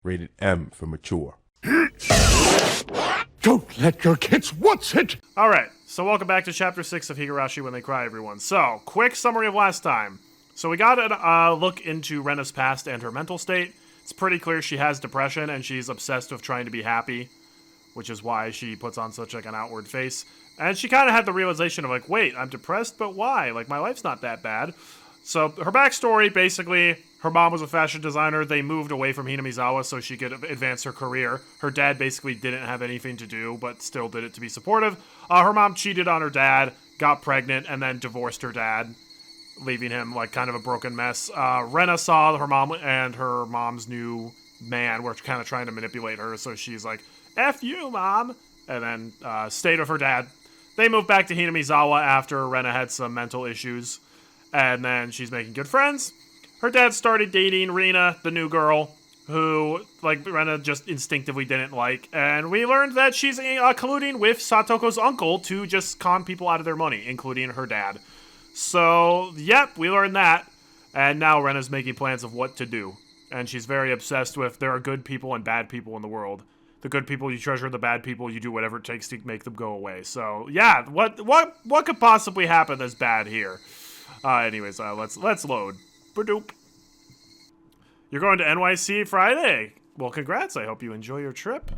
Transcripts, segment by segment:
Rated M for mature. Don't let your kids watch it! Alright, so welcome back to Chapter 6 of Higurashi When They Cry, everyone. So, quick summary of last time. So we got a look into Rena's past and her mental state. It's pretty clear she has depression and she's obsessed with trying to be happy, which is why she puts on such like an outward face. And she kind of had the realization of like, wait, I'm depressed, but why? Like, my life's not that bad. So her backstory, basically, her mom was a fashion designer. They moved away from Hinamizawa so she could advance her career. Her dad basically didn't have anything to do, but still did it to be supportive. Her mom cheated on her dad, got pregnant, and then divorced her dad, leaving him like kind of a broken mess. Rena saw her mom and her mom's new man were kind of trying to manipulate her, so she's like, F you, mom, and then stayed with her dad. They moved back to Hinamizawa after Rena had some mental issues, and then she's making good friends. Her dad started dating Rina, the new girl, who, like, Rena just instinctively didn't like, and we learned that she's colluding with Satoko's uncle to just con people out of their money, including her dad. So, yep, we learned that, and now Rena's making plans of what to do, and she's very obsessed with there are good people and bad people in the world. The good people you treasure, the bad people you do whatever it takes to make them go away. So yeah, what could possibly happen that's bad here? Anyways, let's load. Badoop. You're going to NYC Friday. Well, congrats. I hope you enjoy your trip.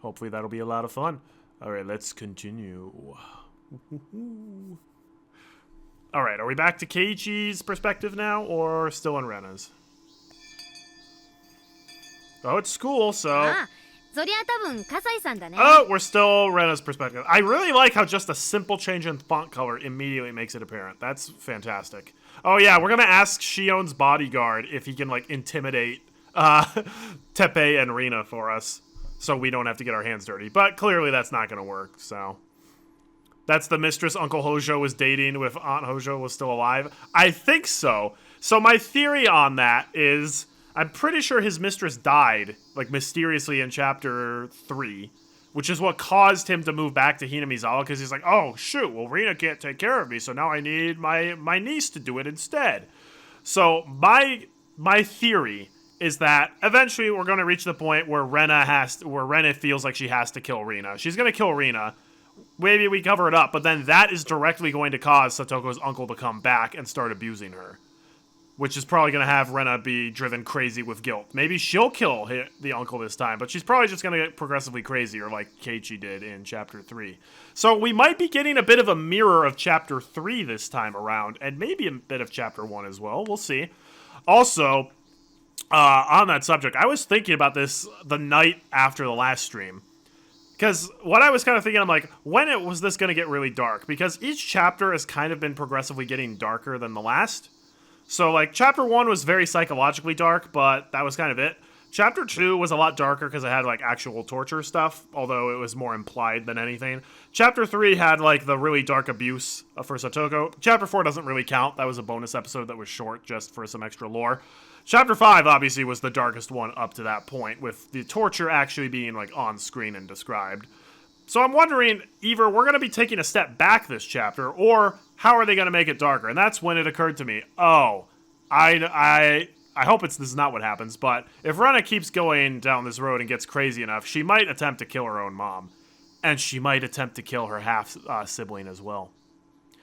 Hopefully that'll be a lot of fun. All right, let's continue. All right, are we back to Keiichi's perspective now, or still on Rena's? Oh, it's school, so... Oh, we're still Rena's perspective. I really like how just a simple change in font color immediately makes it apparent. That's fantastic. Oh yeah, we're gonna ask Shion's bodyguard if he can, like, intimidate Teppei and Rina for us, so we don't have to get our hands dirty. But clearly that's not gonna work, so... That's the mistress Uncle Hojo was dating if Aunt Hojo was still alive? I think so. So my theory on that is... I'm pretty sure his mistress died, like, mysteriously in Chapter 3, which is what caused him to move back to Hinamizawa, because he's like, oh, shoot, well, Rina can't take care of me, so now I need my niece to do it instead. So my theory is that eventually we're going to reach the point where Rena feels like she has to kill Rina. She's going to kill Rina. Maybe we cover it up, but then that is directly going to cause Satoko's uncle to come back and start abusing her, which is probably going to have Rena be driven crazy with guilt. Maybe she'll kill the uncle this time, but she's probably just going to get progressively crazier like Keiichi did in Chapter 3. So we might be getting a bit of a mirror of Chapter 3 this time around, and maybe a bit of Chapter 1 as well. We'll see. Also, on that subject, I was thinking about this the night after the last stream. Because what I was kind of thinking, I'm like, when was this going to get really dark? Because each chapter has kind of been progressively getting darker than the last. So, like, Chapter 1 was very psychologically dark, but that was kind of it. Chapter 2 was a lot darker because it had, like, actual torture stuff, although it was more implied than anything. Chapter 3 had, like, the really dark abuse for Satoko. Chapter 4 doesn't really count. That was a bonus episode that was short just for some extra lore. Chapter 5, obviously, was the darkest one up to that point, with the torture actually being, like, on screen and described. So I'm wondering, either we're going to be taking a step back this chapter, or how are they going to make it darker? And that's when it occurred to me, oh, I hope this is not what happens, but if Rena keeps going down this road and gets crazy enough, she might attempt to kill her own mom. And she might attempt to kill her half-sibling as well.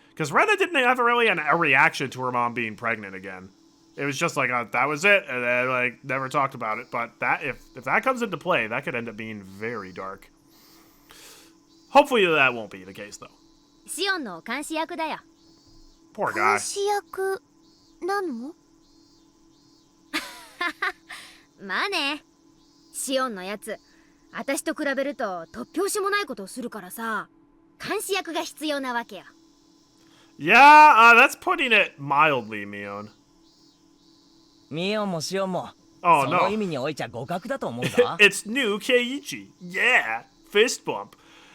Because Rena didn't have really a reaction to her mom being pregnant again. It was just like, that was it, and then, like, never talked about it. But that if that comes into play, that could end up being very dark. Hopefully that won't be the case, though. Poor guy. なのまあね、シオンのやつ、私と比べると突拍子もないことをするからさ、監視役が必要なわけよ。Yeah, that's putting it mildly, Mion. ミオンもシオンも、その意味においちゃ互角だと思うが。It's new Keiichi. Yeah, fist bump.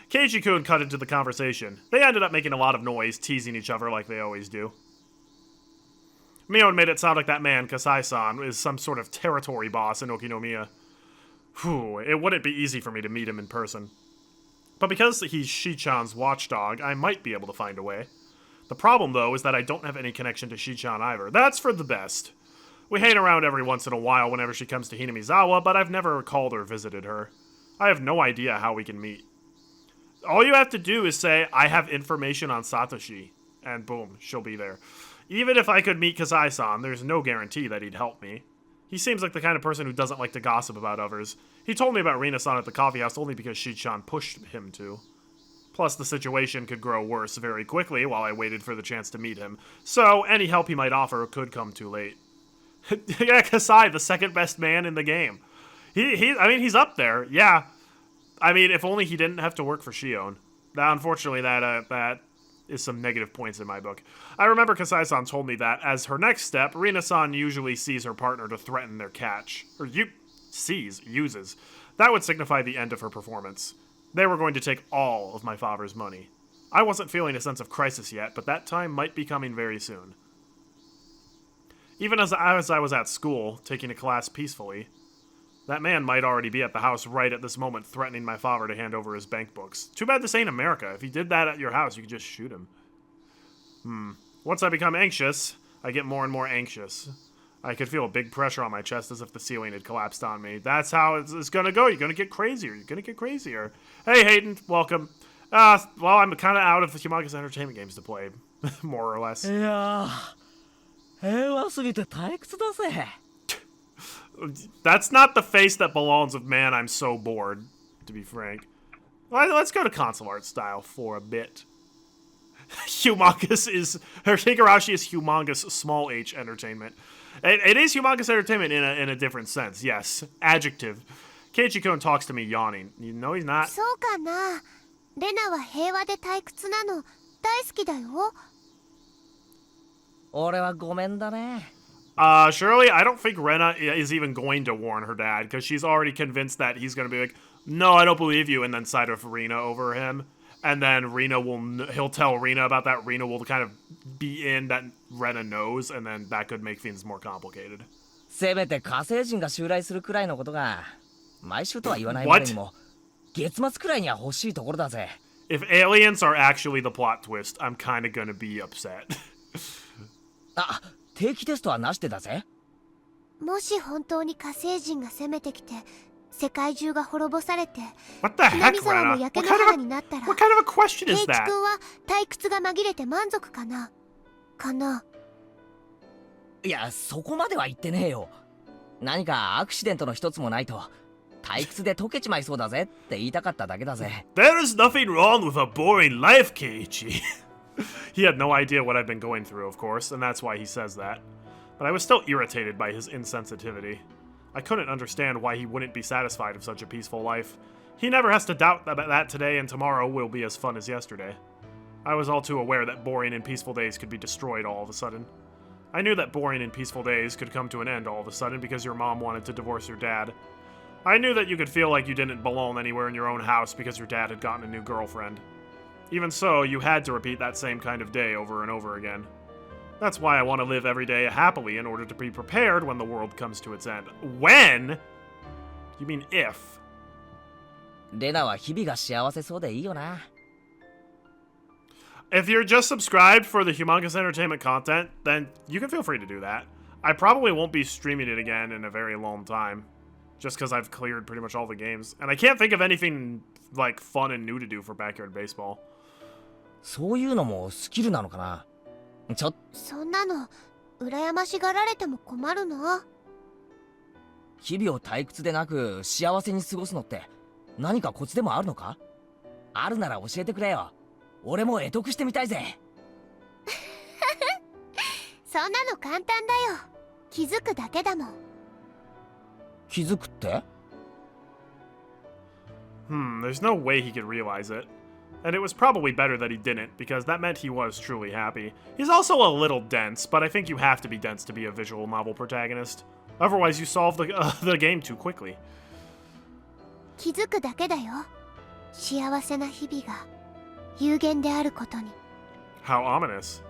Keiichi-kun cut into the conversation. They ended up making a lot of noise, teasing each other like they always do. Mion made it sound like that man, Kasai-san, is some sort of territory boss in Okinomiya. Whew, it wouldn't be easy for me to meet him in person. But because he's Shi-chan's watchdog, I might be able to find a way. The problem, though, is that I don't have any connection to Shi-chan either. That's for the best. We hang around every once in a while whenever she comes to Hinamizawa, but I've never called or visited her. I have no idea how we can meet. All you have to do is say, I have information on Satoshi, and boom, she'll be there. Even if I could meet Kasai-san, there's no guarantee that he'd help me. He seems like the kind of person who doesn't like to gossip about others. He told me about Rina-san at the coffee house only because Shi-chan pushed him to. Plus, the situation could grow worse very quickly while I waited for the chance to meet him, so any help he might offer could come too late. Yeah, Kasai, the second best man in the game. I mean, he's up there, yeah. I mean, if only he didn't have to work for Shion. Unfortunately, that is some negative points in my book. I remember Kasai-san told me that, as her next step, Rina-san usually sees her partner to threaten their catch. Or uses. That would signify the end of her performance. They were going to take all of my father's money. I wasn't feeling a sense of crisis yet, but that time might be coming very soon. Even as I was at school, taking a class peacefully, that man might already be at the house right at this moment threatening my father to hand over his bank books. Too bad this ain't America. If he did that at your house, you could just shoot him. Once I become anxious, I get more and more anxious. I could feel a big pressure on my chest as if the ceiling had collapsed on me. That's how it's gonna go. You're gonna get crazier. You're gonna get crazier. Hey, Hayden, welcome. Well, I'm kind of out of humongous entertainment games to play, more or less. いや平和すぎて退屈だぜ。 That's not the face that belongs with man, I'm so bored, to be frank. Well, let's go to console art style for a bit. Higurashi is humongous small h entertainment. It is humongous entertainment in a different sense, yes. Adjective. Keiichi-kun talks to me yawning. You know he's not. そうかな。レナは平和で退屈なの大好きだよ。俺はごめんだね。 Shirley, I don't think Rena is even going to warn her dad, because she's already convinced that he's going to be like, no, I don't believe you, and then side of Rena over him. And then he'll tell Rena about that. Rena will kind of be in that Rena knows, and then that could make things more complicated. せめて火星人が襲来するくらいのことが、毎週とは言わないまでにも、月末くらいには欲しいところだぜ。If aliens are actually the plot twist, I'm kind of gonna be upset. あ、定期テストはなしでだぜ。もし本当に火星人が攻めてきて世界中が滅ぼされて What the heck, 南沢も Rena? 焼け野原になったら What kind of a question ケイ is チ that? 君は退屈が紛れて満足かな。いや、そこまでは言ってねえよ。何かアクシデントの一つもないと退屈で溶けちまいそうだぜって言いたかっただけだぜ。There is nothing wrong with a boring life, Keiichi. He had no idea what I've been going through, of course, and that's why he says that. But I was still irritated by his insensitivity. I couldn't understand why he wouldn't be satisfied with such a peaceful life. He never has to doubt that today and tomorrow will be as fun as yesterday. I was all too aware that boring and peaceful days could be destroyed all of a sudden. I knew that boring and peaceful days could come to an end all of a sudden because your mom wanted to divorce your dad. I knew that you could feel like you didn't belong anywhere in your own house because your dad had gotten a new girlfriend. Even so, you had to repeat that same kind of day over and over again. That's why I want to live every day happily in order to be prepared when the world comes to its end. When? You mean if? レナは日々が幸せそうでいいよな。If you're just subscribed for the humongous entertainment content, then you can feel free to do that. I probably won't be streaming it again in a very long time. Just because I've cleared pretty much all the games. And I can't think of anything, like, fun and new to do for Backyard Baseball. そういうのもスキルなのかな。そんなの羨ましがられても困るな。日々を退屈でなく幸せに過ごすのって何かコツでもあるのか？あるなら教えてくれよ。俺も得得してみたいぜ。そんなの簡単だよ。気づくだけだもん。気づくって？ There's no way he could realize it. And it was probably better that he didn't, because that meant he was truly happy. He's also a little dense, but I think you have to be dense to be a visual novel protagonist. Otherwise, you solve the game too quickly. 気づくだけだよ。幸せな日々が有限であることに。How ominous.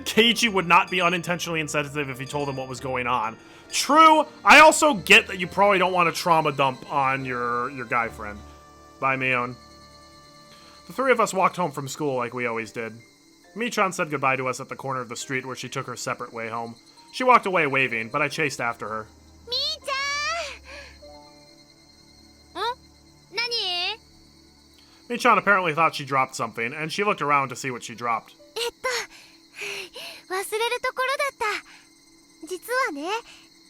Keiichi would not be unintentionally insensitive if he told him what was going on. True, I also get that you probably don't want to trauma dump on your guy friend. Bye, Mion. The three of us walked home from school like we always did. Michan said goodbye to us at the corner of the street where she took her separate way home. She walked away waving, but I chased after her. みーちゃんん何 Michan apparently thought she dropped something, and she looked around to see what she dropped. 忘れるところだった。実はね、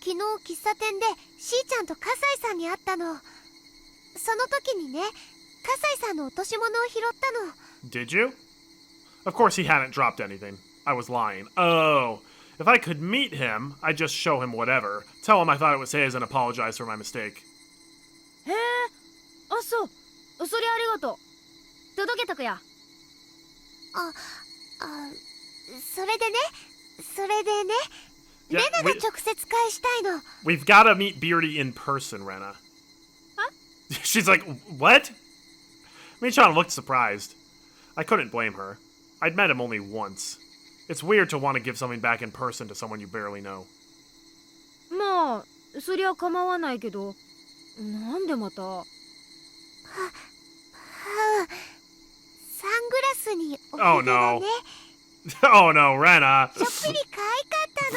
昨日喫茶店でしーちゃんと笠井さんに会ったの。その時にね、笠井さんの落とし物を拾ったの。 Did you? Of course he hadn't dropped anything. I was lying. Oh, if I could meet him, I'd just show him whatever. Tell him I thought it was his and apologize for my mistake. へえ、あ、そう。それありがとう。届けとくよ。それでね、Yeah, レナが直接返したいの。We've got to meet Beardy in person, Rena. Huh? She's like, what? Michan looked surprised. I couldn't blame her. I'd met him only once. It's weird to want to give something back in person to someone you barely know. まあ、そりゃ構わないけど、なんでまた。サングラスにおひげがね。Oh no. Oh no, Rena. ちょっぴり可愛かった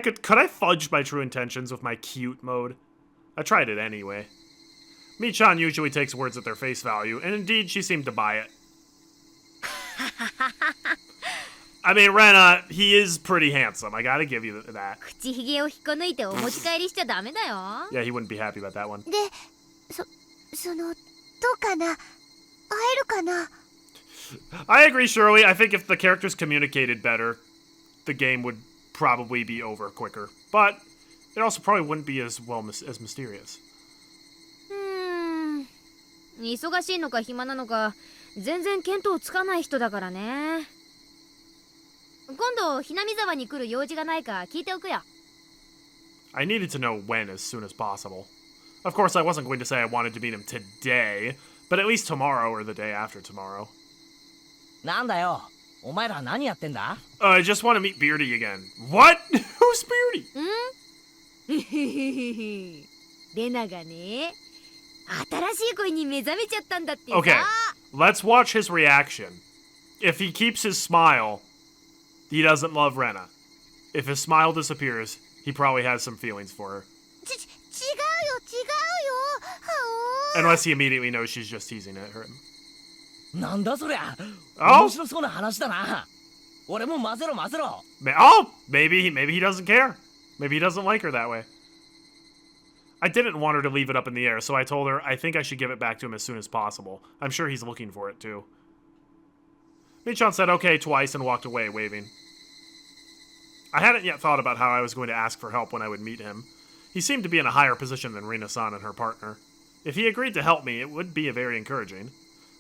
の。Could I fudge my true intentions with my cute mode? I tried it anyway. Michan usually takes words at their face value, and indeed she seemed to buy it. I mean, Rena, he is pretty handsome. I gotta give you that. 口ひげを引っこ抜いてお持ち帰りしちゃダメだよ。Yeah, he wouldn't be happy about that one. で、その、どうかな？会えるかな？ I agree, Shirley. I think if the characters communicated better, the game would probably be over quicker. But it also probably wouldn't be as as mysterious. 忙しいのか暇なのか全然見当つかない人だからね。今度ひなみ沢に来る用事がないか聞いておくよ。I needed to know when as soon as possible. Of course, I wasn't going to say I wanted to meet him today, but at least tomorrow or the day after tomorrow. なんだよ、お前ら何やってんだ？ I just want to meet Beardy again. What? Who's Beardy? レナがね、新しい恋に目覚めちゃったんだってさ。 Okay, let's watch his reaction. If he keeps his smile, he doesn't love Rena. If his smile disappears, he probably has some feelings for her. 違うよ。Unless he immediately knows she's just teasing at her. なんだそりゃ。あ面白そうな話だな。俺も混ぜろ。Oh, maybe he doesn't care. Maybe he doesn't like her that way. I didn't want her to leave it up in the air, so I told her I think I should give it back to him as soon as possible. I'm sure he's looking for it too. Michan said okay twice and walked away, waving. I hadn't yet thought about how I was going to ask for help when I would meet him. He seemed to be in a higher position than Rina-san and her partner. If he agreed to help me, it would be very encouraging.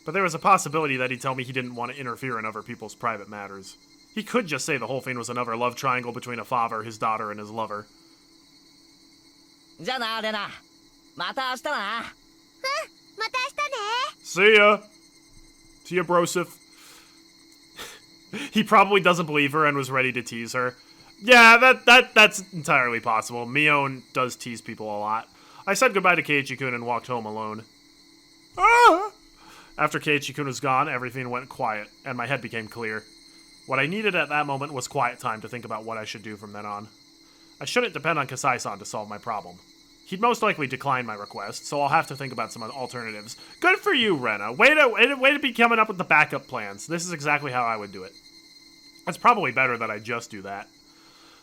But there was a possibility that he'd tell me he didn't want to interfere in other people's private matters. He could just say the whole thing was another love triangle between a father, his daughter, and his lover. じゃあな、レナ。また明日な。また明日ね。 See ya! See ya, Broseph. He probably doesn't believe her and was ready to tease her. Yeah, that's entirely possible. Mion does tease people a lot. I said goodbye to Keiichi-kun and walked home alone. Ah! After Keiichi-kun was gone, everything went quiet, and my head became clear. What I needed at that moment was quiet time to think about what I should do from then on. I shouldn't depend on Kasai-san to solve my problem. He'd most likely decline my request, so I'll have to think about some alternatives. Good for you, Rena. Way to be coming up with the backup plans. This is exactly how I would do it. It's probably better that I just do that.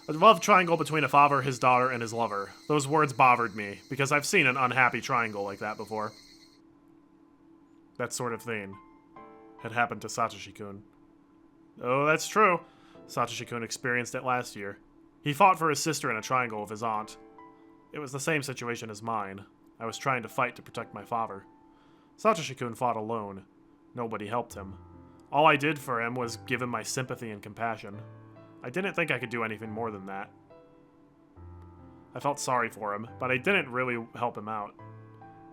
A love triangle between a father, his daughter, and his lover. Those words bothered me, because I've seen an unhappy triangle like that before. That sort of thing had happened to Satoshi-kun. Oh, that's true. Satoshi-kun experienced it last year. He fought for his sister in a triangle with his aunt. It was the same situation as mine. I was trying to fight to protect my father. Satoshi-kun fought alone. Nobody helped him. All I did for him was give him my sympathy and compassion. I didn't think I could do anything more than that. I felt sorry for him, but I didn't really help him out.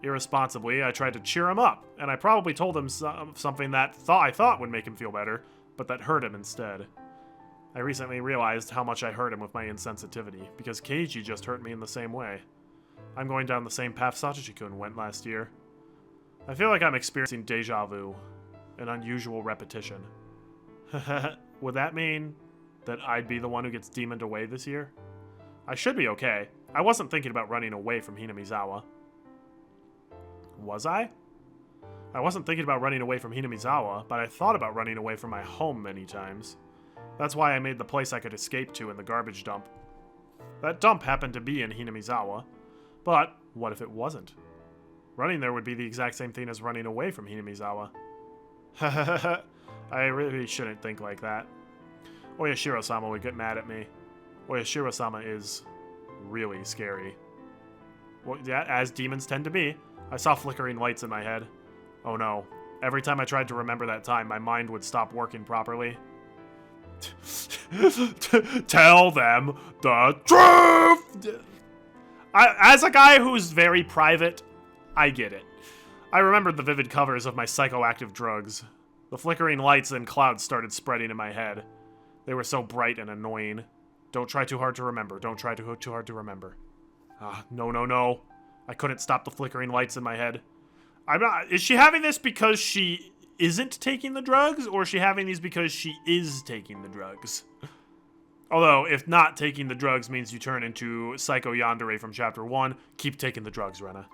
Irresponsibly, I tried to cheer him up, and I probably told him something that I thought would make him feel better, but that hurt him instead. I recently realized how much I hurt him with my insensitivity, because Keiichi just hurt me in the same way. I'm going down the same path Satoshi-kun went last year. I feel like I'm experiencing deja vu, an unusual repetition. Would that mean that I'd be the one who gets demoned away this year? I should be okay. I wasn't thinking about running away from Hinamizawa. Was I? I wasn't thinking about running away from Hinamizawa, but I thought about running away from my home many times. That's why I made the place I could escape to in the garbage dump. That dump happened to be in Hinamizawa, but what if it wasn't? Running there would be the exact same thing as running away from Hinamizawa. I really shouldn't think like that. Oyashiro-sama would get mad at me. Oyashiro-sama is really scary. Well, yeah, as demons tend to be. I saw flickering lights in my head. Oh no. Every time I tried to remember that time, my mind would stop working properly. Tell them the truth! As a guy who's very private, I get it. I remembered the vivid covers of my psychoactive drugs. The flickering lights and clouds started spreading in my head. They were so bright and annoying. Don't try too hard to remember. Don't try too hard to remember. No. I couldn't stop the flickering lights in my head. I'm not. Is she having this because she isn't taking the drugs, or is she having these because she is taking the drugs? Although, if not taking the drugs means you turn into Psycho Yandere from Chapter 1, keep taking the drugs, Rena.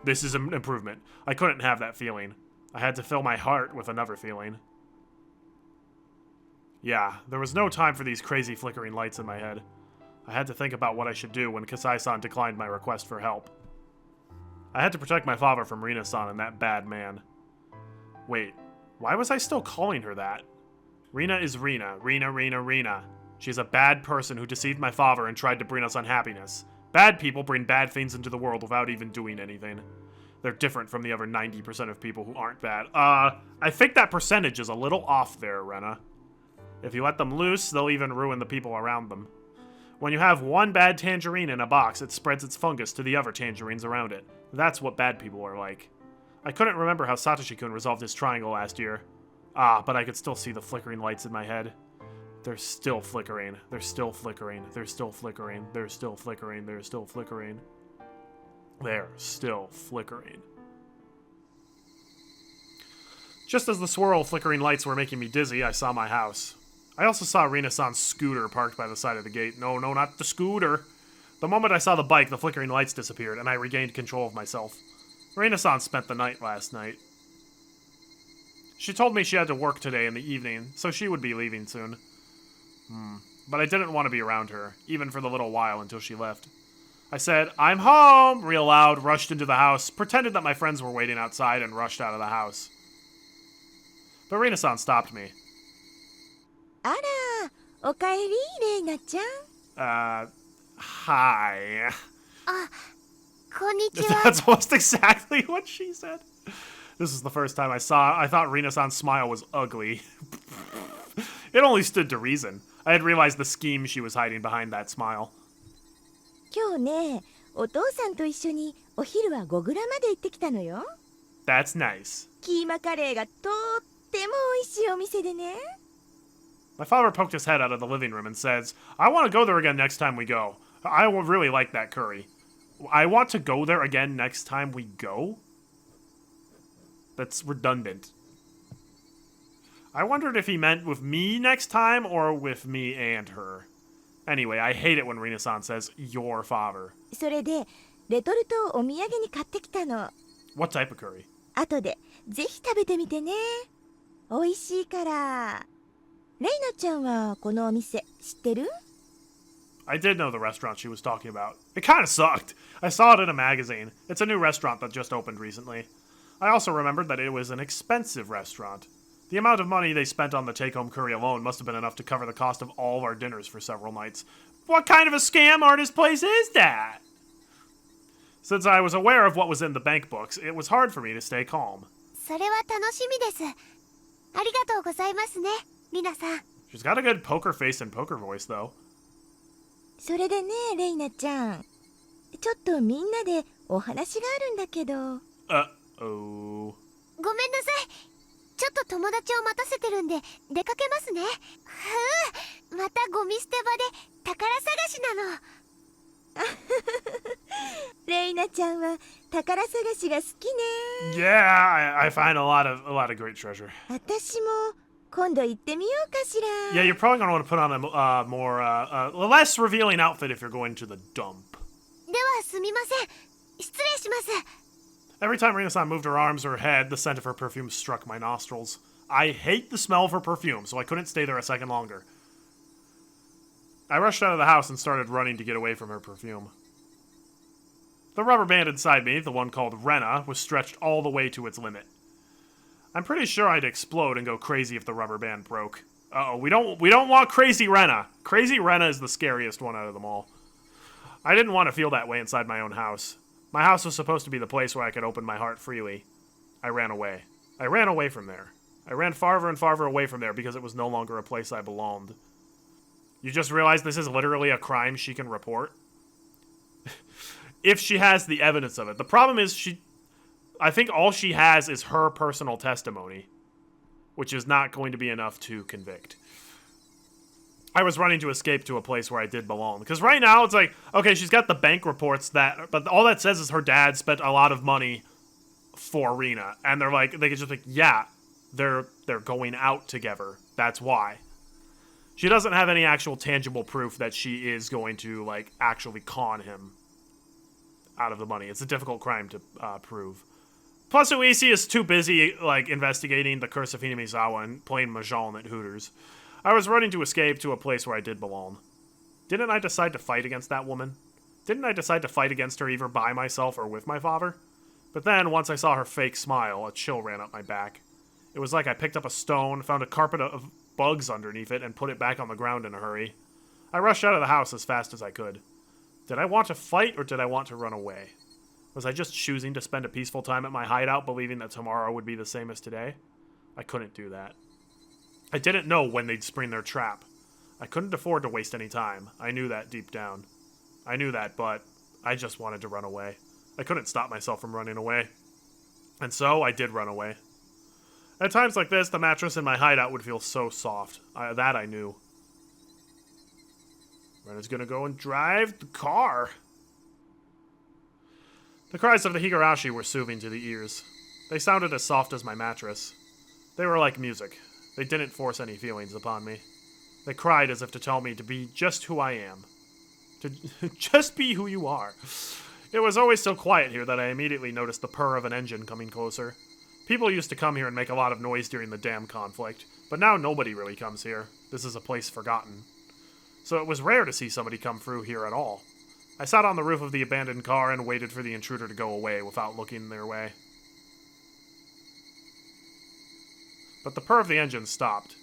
This is an improvement. I couldn't have that feeling. I had to fill my heart with another feeling. Yeah, there was no time for these crazy flickering lights in my head. I had to think about what I should do when Kasai-san declined my request for help. I had to protect my father from Rina-san and that bad man. Wait, why was I still calling her that? Rina is Rina. Rina. She's a bad person who deceived my father and tried to bring us unhappiness. Bad people bring bad things into the world without even doing anything. They're different from the other 90% of people who aren't bad. I think that percentage is a little off there, Rena. If you let them loose, they'll even ruin the people around them. When you have one bad tangerine in a box, it spreads its fungus to the other tangerines around it. That's what bad people are like. I couldn't remember how Satoshi-kun resolved his triangle last year. But I could still see the flickering lights in my head. They're still flickering. They're still flickering. They're still flickering. They're still flickering. They're still flickering. They're still flickering. Just as the swirl flickering lights were making me dizzy, I saw my house. I also saw Rina-san's scooter parked by the side of the gate. No, not the scooter. The moment I saw the bike, the flickering lights disappeared, and I regained control of myself. Rina-san spent the night last night. She told me she had to work today in the evening, so she would be leaving soon. But I didn't want to be around her, even for the little while until she left. I said, "I'm home!" real loud, rushed into the house, pretended that my friends were waiting outside, and rushed out of the house. But Rina-san stopped me. あら、おかえり、レイナちゃん。Hi. あ、こんにちは。 That's almost exactly what she said. This is the first time I thought Rina-san's smile was ugly. It only stood to reason. I had realized the scheme she was hiding behind that smile. 今日ね、お父さんと一緒にお昼は5グラまで行ってきたのよ。 That's nice. キーマカレーがとっても美味しいお店でね。 My father poked his head out of the living room and says, "I want to go there again next time we go. I will really like that curry." I want to go there again next time we go? That's redundant. I wondered if he meant with me next time or with me and her. Anyway, I hate it when Rina-san says, "your father." それでレトルトをお土産に買ってきたの。 What type of curry? 後でぜひ食べてみてね。美味しいから。レイナちゃんはこのお店知ってる？ I did know the restaurant she was talking about. It kind of sucked. I saw it in a magazine. It's a new restaurant that just opened recently. I also remembered that it was an expensive restaurant. The amount of money they spent on the take-home curry alone must have been enough to cover the cost of all of our dinners for several nights. What kind of a scam artist place is that? Since I was aware of what was in the bank books, it was hard for me to stay calm. それは楽しみです。ありがとうございますね、リナさん。 She's got a good poker face and poker voice, though. それでね、レイナちゃん。ちょっとみんなでお話があるんだけど。Uh-oh. ごめんなさい。ちょっと友達を待たせてるんで出かけますね。またゴミ捨て場で宝探しなの。レイナちゃんは宝探しが好きね。 Yeah, I find a lot of great treasure. 私も今度行ってみようかしら。 Yeah, you're probably gonna want to put on a less revealing outfit if you're going to the dump. ではすみません、失礼します。 Every time Rina-san moved her arms or her head, the scent of her perfume struck my nostrils. I hate the smell of her perfume, so I couldn't stay there a second longer. I rushed out of the house and started running to get away from her perfume. The rubber band inside me, the one called Rena, was stretched all the way to its limit. I'm pretty sure I'd explode and go crazy if the rubber band broke. Uh-oh, we don't want Crazy Rena. Crazy Rena is the scariest one out of them all. I didn't want to feel that way inside my own house. My house was supposed to be the place where I could open my heart freely. I ran away. I ran away from there. I ran farther and farther away from there because it was no longer a place I belonged. You just realized this is literally a crime she can report? If she has the evidence of it. The problem is I think all she has is her personal testimony, which is not going to be enough to convict. I was running to escape to a place where I did belong. Because right now, it's like, okay, she's got the bank reports but all that says is her dad spent a lot of money for Rena. And they're like, they could just like, yeah, they're going out together. That's why. She doesn't have any actual tangible proof that she is going to, like, actually con him out of the money. It's a difficult crime to prove. Plus, Uisi is too busy, like, investigating the curse of Hinamizawa and playing Mahjong at Hooters. I was running to escape to a place where I did belong. Didn't I decide to fight against that woman? Didn't I decide to fight against her either by myself or with my father? But then, once I saw her fake smile, a chill ran up my back. It was like I picked up a stone, found a carpet of bugs underneath it, and put it back on the ground in a hurry. I rushed out of the house as fast as I could. Did I want to fight, or did I want to run away? Was I just choosing to spend a peaceful time at my hideout, believing that tomorrow would be the same as today? I couldn't do that. I didn't know when they'd spring their trap. I couldn't afford to waste any time. I knew that deep down. I knew that, but I just wanted to run away. I couldn't stop myself from running away. And so, I did run away. At times like this, the mattress in my hideout would feel so soft. That I knew. Rena's gonna go and drive the car. The cries of the Higurashi were soothing to the ears. They sounded as soft as my mattress. They were like music. They didn't force any feelings upon me. They cried as if to tell me to be just who I am. To just be who you are. It was always so quiet here that I immediately noticed the purr of an engine coming closer. People used to come here and make a lot of noise during the dam conflict, but now nobody really comes here. This is a place forgotten. So it was rare to see somebody come through here at all. I sat on the roof of the abandoned car and waited for the intruder to go away without looking their way. But the purr of the engine stopped.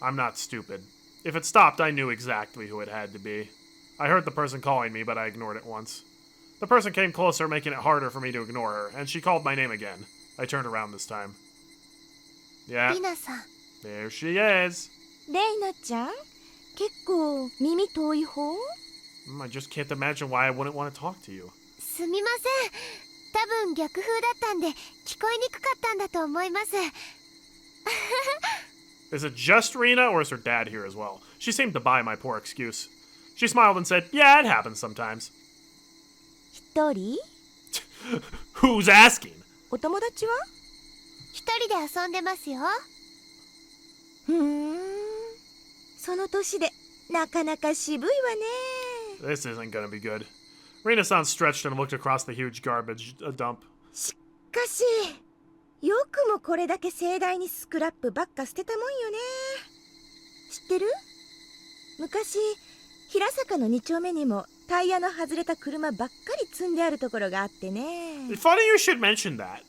I'm not stupid. If it stopped, I knew exactly who it had to be. I heard the person calling me, but I ignored it once. The person came closer, making it harder for me to ignore her, and she called my name again. I turned around this time. Yeah, リナさん、 there she is. レイナちゃん、結構耳遠い方？ I just can't imagine why I wouldn't want to talk to you. すみません。多分逆風だったんで聞こえにくかったんだと思います。 Is it just Rena, or is her dad here as well? She seemed to buy my poor excuse. She smiled and said, yeah, it happens sometimes. 一人？ Who's asking? お友達は？一人で遊んでますよ。その年でなかなか渋いわね。 This isn't gonna be good. Rena-san stretched and looked across the huge garbage dump. しかし、よくもこれだけ盛大にスクラップばっか捨てたもんよね。知ってる？昔、平坂の2丁目にもタイヤの外れた車ばっかり積んであるところがあってね。 Funny you should mention that.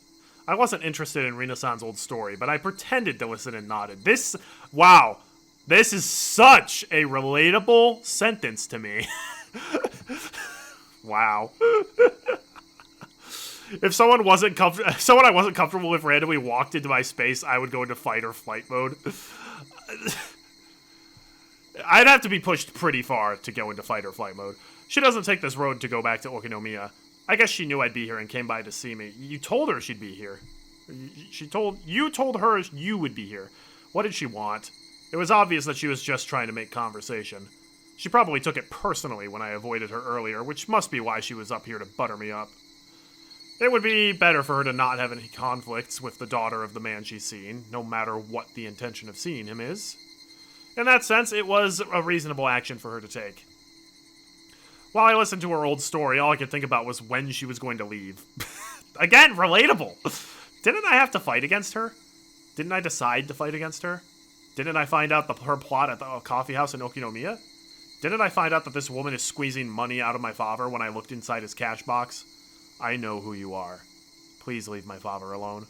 I wasn't interested in Rena-san's old story, but I pretended to listen and nodded. Wow. This is such a relatable sentence to me. Wow. If someone I wasn't comfortable with randomly walked into my space, I would go into fight or flight mode. I'd have to be pushed pretty far to go into fight or flight mode. She doesn't take this road to go back to Okinomiya. I guess she knew I'd be here and came by to see me. You told her she'd be here. You told her you would be here. What did she want? It was obvious that she was just trying to make conversation. She probably took it personally when I avoided her earlier, which must be why she was up here to butter me up. It would be better for her to not have any conflicts with the daughter of the man she's seen, no matter what the intention of seeing him is. In that sense, it was a reasonable action for her to take. While I listened to her old story, all I could think about was when she was going to leave. Again, relatable! Didn't I have to fight against her? Didn't I decide to fight against her? Didn't I find out her plot at the coffee house in Okinomiya? Didn't I find out that this woman is squeezing money out of my father when I looked inside his cash box? I know who you are. Please leave my father alone.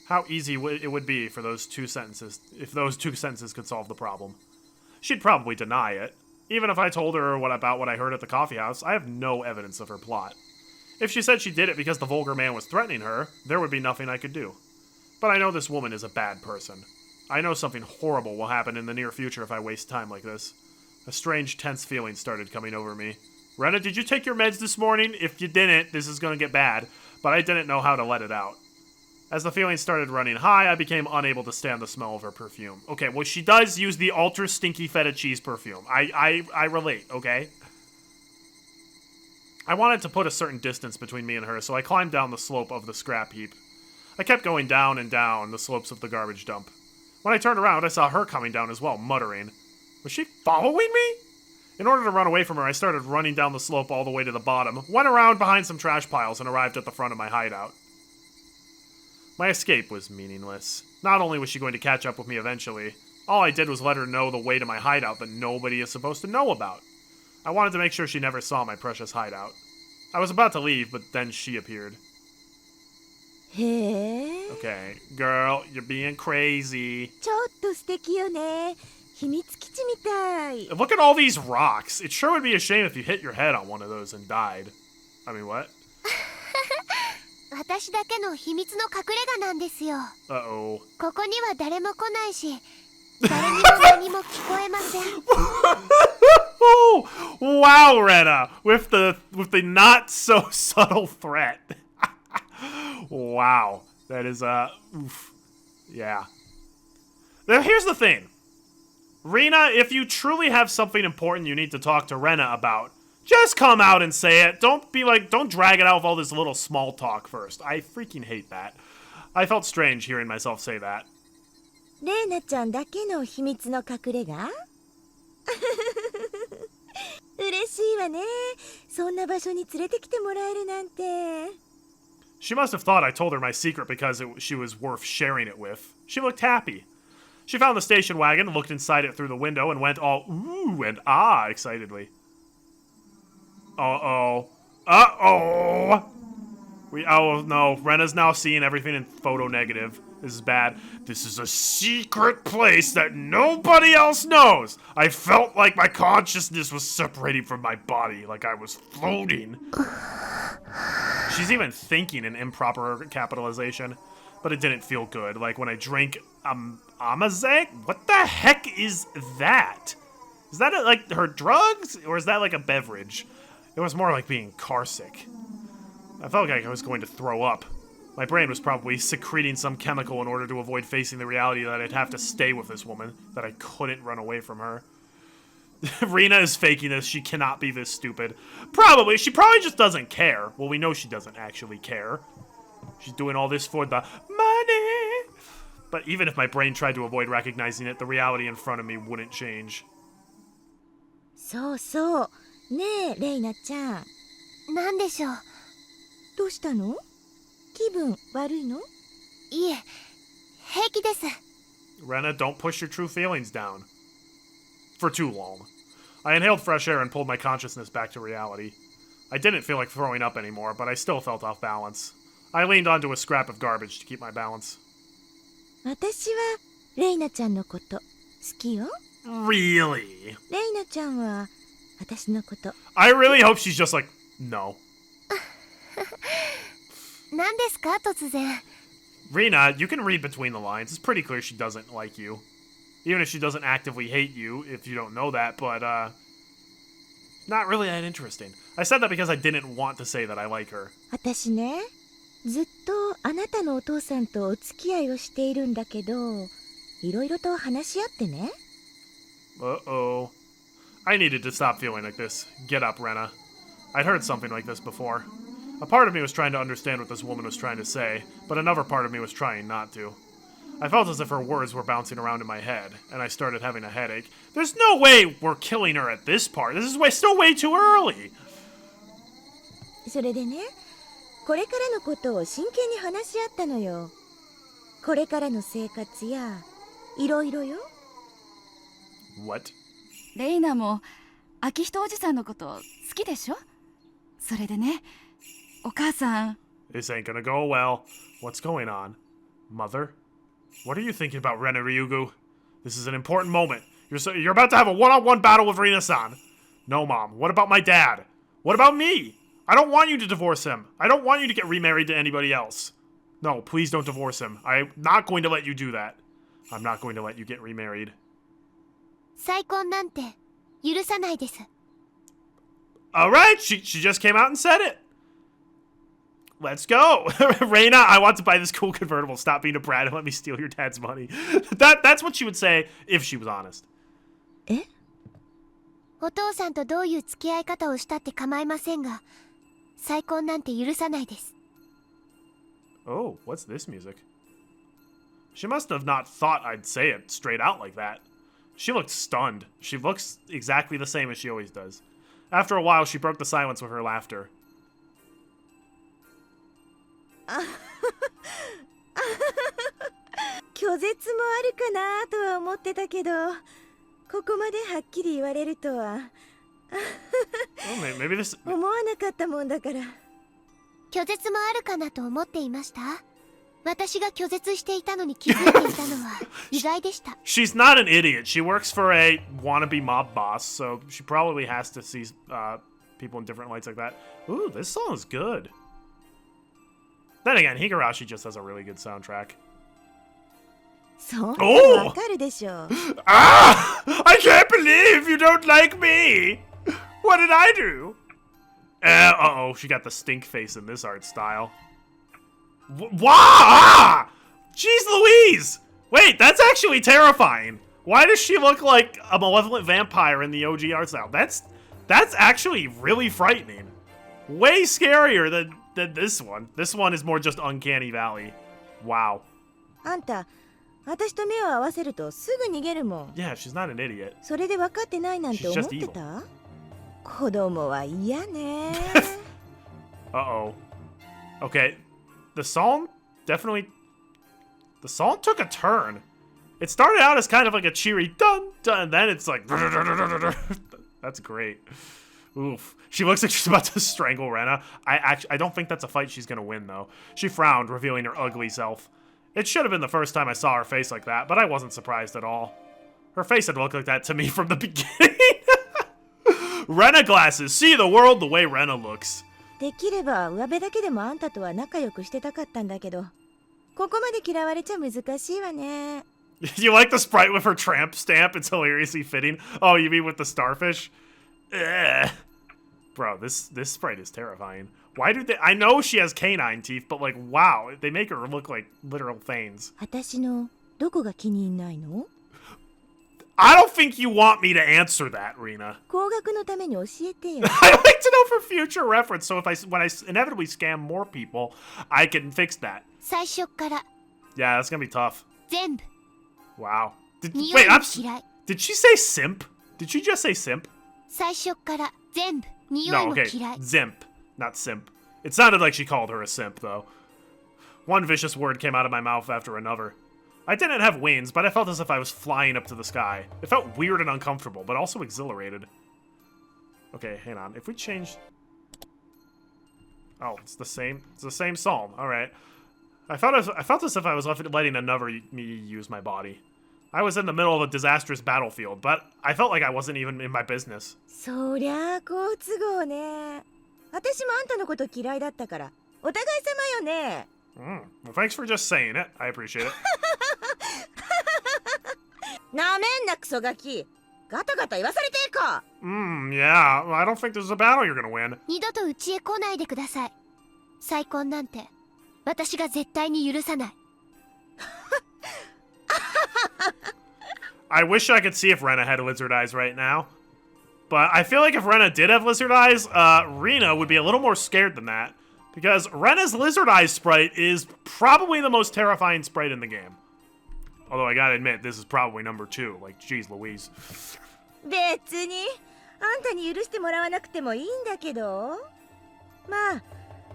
How easy it would be for those two sentences, if those two sentences could solve the problem. She'd probably deny it. Even if I told her about what I heard at the coffee house, I have no evidence of her plot. If she said she did it because the vulgar man was threatening her, there would be nothing I could do. But I know this woman is a bad person. I know something horrible will happen in the near future if I waste time like this. A strange, tense feeling started coming over me. Rena, did you take your meds this morning? If you didn't, this is going to get bad. But I didn't know how to let it out. As the feeling started running high, I became unable to stand the smell of her perfume. Okay, well, she does use the ultra stinky feta cheese perfume. I relate, okay? I wanted to put a certain distance between me and her, so I climbed down the slope of the scrap heap. I kept going down and down the slopes of the garbage dump. When I turned around, I saw her coming down as well, muttering. Was she following me? In order to run away from her, I started running down the slope all the way to the bottom, went around behind some trash piles, and arrived at the front of my hideout. My escape was meaningless. Not only was she going to catch up with me eventually, all I did was let her know the way to my hideout that nobody is supposed to know about. I wanted to make sure she never saw my precious hideout. I was about to leave, but then she appeared. Hey. Okay, girl, you're being crazy. ちょっと素敵よね。秘密基地みたい。 Look at all these rocks. It sure would be a shame if you hit your head on one of those and died. I mean, what? 私だけの秘密の隠れ家なんですよ。 Uh-oh. ここには誰も来ないし、誰にも何も聞こえません。Oh, wow, Rena, with the not so subtle threat. Wow, that is oof. Yeah. Now here's the thing. Rena, if you truly have something important you need to talk to Rena about, just come out and say it. Don't drag it out with all this little small talk first. I freaking hate that. I felt strange hearing myself say that. レイナちゃんだけの秘密の隠れ家嬉しいわね。そんな場所に連れてきてもらえるなんて。She must have thought I told her my secret because she was worth sharing it with. She looked happy. She found the station wagon, looked inside it through the window, and went all ooh and ah excitedly. Uh-oh. Uh-oh! Oh no, Rena's now seeing everything in photo negative. This is bad. This is a secret place that nobody else knows. I felt like my consciousness was separating from my body, like I was floating. She's even thinking in improper capitalization, but it didn't feel good. Like when I drank Amaze? What the heck is that? Is that like her drugs, or is that like a beverage? It was more like being carsick. I felt like I was going to throw up. My brain was probably secreting some chemical in order to avoid facing the reality that I'd have to stay with this woman, that I couldn't run away from her. Rena is faking this. She cannot be this stupid. Probably. She probably just doesn't care. Well, we know she doesn't actually care. She's doing all this for the money. But even if my brain tried to avoid recognizing it, the reality in front of me wouldn't change. そうそう。ねえ、レイナちゃん。なんでしょう。どうしたの？気分悪いの？いえ、平気です。 Rena, don't push your true feelings down. For too long. I inhaled fresh air and pulled my consciousness back to reality. I didn't feel like throwing up anymore, but I still felt off balance. I leaned onto a scrap of garbage to keep my balance. 私はレイナちゃんのこと好きよ。 Really? レイナちゃんは私のこと。I really hope she's just like, no. 何ですか、突然。Rena, you can read between the lines. It's pretty clear she doesn't like you. Even if she doesn't actively hate you, if you don't know that, but, not really that interesting. I said that because I didn't want to say that I like her. 私ね、ずっとあなたのお父さんとお付き合いをしているんだけど、いろいろと話し合ってね。Uh-oh. I needed to stop feeling like this. Get up, Rena. I'd heard something like this before. A part of me was trying to understand what this woman was trying to say, but another part of me was trying not to. I felt as if her words were bouncing around in my head, and I started having a headache. There's no way we're killing her at this part. This is still way too early. それでね、これからのことを真剣に話し合ったのよ。これからの生活やいろいろよ。What? レイナも秋人おじさんのこと好きでしょ？それでね、お母さん。 This ain't gonna go well. What's going on? Mother? What are you thinking about, Ren and Ryugu? This is an important moment. You're about to have a one-on-one battle with Rina-san. No, Mom. What about my dad? What about me? I don't want you to divorce him. I don't want you to get remarried to anybody else. No, please don't divorce him. I'm not going to let you do that. I'm not going to let you get remarried. 再婚なんて許さないです。 Alright, she just came out and said it. Let's go. Reina, I want to buy this cool convertible. Stop being a brat and let me steal your dad's money. That's what she would say if she was honest. え？お父さんとどういう付き合い方をしたって構いませんが、再婚なんて許さないです。 Oh, what's this music? She must have not thought I'd say it straight out like that. She looked stunned. She looks exactly the same as she always does. After a while, she broke the silence with her laughter. 拒絶もあるかなとは思ってたけど、ここまではっきり言われるとは Well, maybe this... 思わなかったもんだから。拒絶もあるかなと思っていました。私が拒絶していたのに気づいていたのは意外でした。She's not an idiot. She works for a wannabe mob boss, so she probably has to see people in different lights like that. Ooh, this song is good. Then again, Higurashi just has a really good soundtrack. そんなのわかるでしょ。Ah! I can't believe you don't like me! What did I do? Uh-oh, she got the stink face in this art style. Wow! Jeez Louise! Wait, that's actually terrifying. Why does she look like a malevolent vampire in the OG art style? That's actually really frightening. Way scarier than this one. This one is more just Uncanny Valley. Wow. あんた、私と目を合わせるとすぐ逃げるもん。 Yeah, she's not an idiot. それで分かってないなんて思って She's just た？子供は嫌ね。Uh-oh. Okay. The song definitely... The song took a turn. It started out as kind of like a cheery dun dun, and then it's like... That's great. Oof. She looks like she's about to strangle Rena. I don't think that's a fight she's gonna win, though. She frowned, revealing her ugly self. It should have been the first time I saw her face like that, but I wasn't surprised at all. Her face had looked like that to me from the beginning. Rena glasses. See the world the way Rena looks. できれば上辺だけでもあんたとは仲良くしてたかったんだけど、ここまで嫌われちゃ難しいわね。You like the sprite with her tramp stamp? It's hilariously fitting. Oh, you mean with the starfish? Ugh. Bro, this sprite is terrifying. Why do they... I know she has canine teeth, but like, wow, they make her look like literal fangs. 私のどこが気に入んないの？ I don't think you want me to answer that, Rena. 高額のために教えてよ。I'd like to know for future reference, so when I inevitably scam more people, I can fix that. 最初から Yeah, that's gonna be tough. 全部 Wow. 匂い Wait, が I'm... 嫌い。 Did she say simp? Did she just say simp? 最初から全部匂い No, も okay. 嫌い。 Zimp, not simp. It sounded like she called her a simp, though. One vicious word came out of my mouth after another. I didn't have wings, but I felt as if I was flying up to the sky. It felt weird and uncomfortable, but also exhilarated. Okay, hang on. If we change... Oh, it's the same psalm. All right. I felt as if I was letting another me use my body. I was in the middle of a disastrous battlefield, but I felt like I wasn't even in my business. そりゃあ好都合ね。私もあんたのこと嫌いだったから、お互い様よね。Well, thanks for just saying it. I appreciate it. なめんなクソガキ。ガタガタ言わされてえか。Yeah. Well, I don't think this is a battle you're gonna win. 二度と家へ来ないでください。再婚なんて私が絶対に許さない。I wish I could see if Rena had lizard eyes right now. But I feel like if Rena did have lizard eyes, Rena would be a little more scared than that. Because Rena's lizard eyes sprite is probably the most terrifying sprite in the game. Although I gotta admit, this is probably number 2. Like, geez Louise. 別にあんたに許してもらわなくてもいいんだけど。まあ